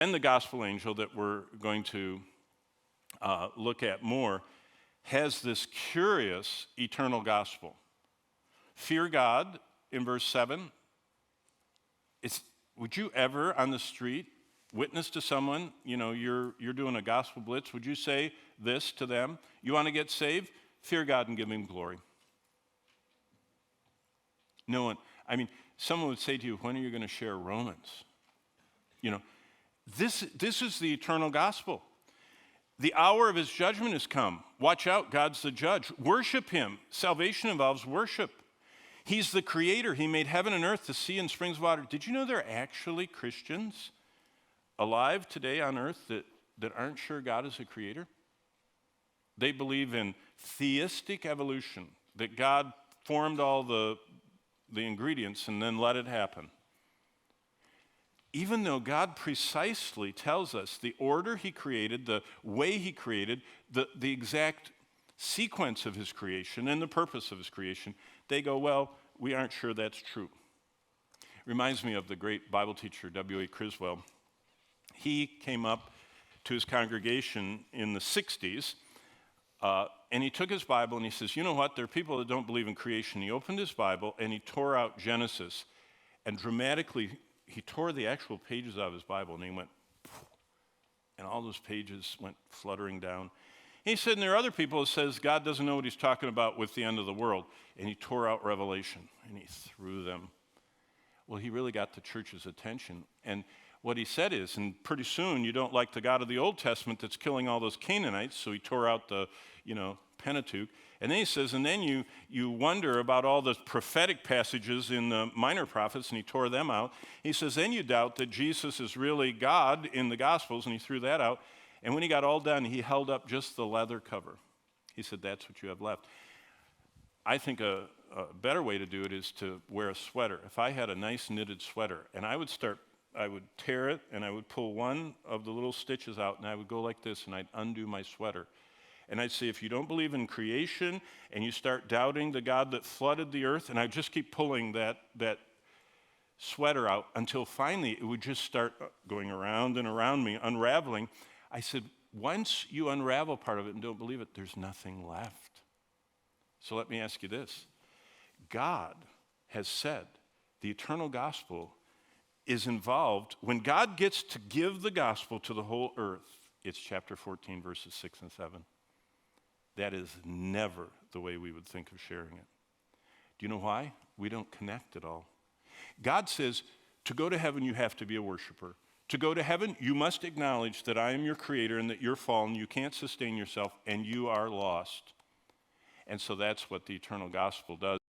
And the gospel angel that we're going to look at more has this curious eternal gospel. Fear God, in verse 7. Would you ever on the street witness to someone, you're doing a gospel blitz, would you say this to them? You want to get saved? Fear God and give him glory. No one, someone would say to you, when are you going to share Romans? This is the eternal gospel. The hour of his judgment has come. Watch out, God's the judge. Worship him. Salvation involves worship. He's the creator. He made heaven and earth, the sea and springs of water. Did you know there are actually Christians alive today on earth that aren't sure God is a creator? They believe in theistic evolution, that God formed all the ingredients and then let it happen. Even though God precisely tells us the order he created, the way he created, the exact sequence of his creation and the purpose of his creation, they go, well, we aren't sure that's true. Reminds me of the great Bible teacher, W.A. Criswell. He came up to his congregation in the 60s, and he took his Bible and he says, you know what, there are people that don't believe in creation. He opened his Bible and he tore out Genesis, and dramatically he tore the actual pages out of his Bible, and he went, and all those pages went fluttering down. And he said, and there are other people that says God doesn't know what he's talking about with the end of the world. And he tore out Revelation, and he threw them. Well, he really got the church's attention. And what he said is, and pretty soon you don't like the God of the Old Testament that's killing all those Canaanites, so he tore out the, Pentateuch. And then he says, and then you wonder about all the prophetic passages in the minor prophets, and he tore them out. He says, then you doubt that Jesus is really God in the Gospels, and he threw that out. And when he got all done, he held up just the leather cover. He said, that's what you have left. I think a better way to do it is to wear a sweater. If I had a nice knitted sweater, and I would tear it, and I would pull one of the little stitches out, and I would go like this, and I'd undo my sweater. And I'd say, if you don't believe in creation, and you start doubting the God that flooded the earth, and I'd just keep pulling that sweater out until finally it would just start going around and around me, unraveling. I said, once you unravel part of it and don't believe it, there's nothing left. So let me ask you this. God has said the eternal gospel is involved. When God gets to give the gospel to the whole earth, it's chapter 14, verses 6 and 7. That is never the way we would think of sharing it. Do you know why? We don't connect at all. God says, to go to heaven, you have to be a worshiper. To go to heaven, you must acknowledge that I am your creator and that you're fallen, you can't sustain yourself, and you are lost. And so that's what the eternal gospel does.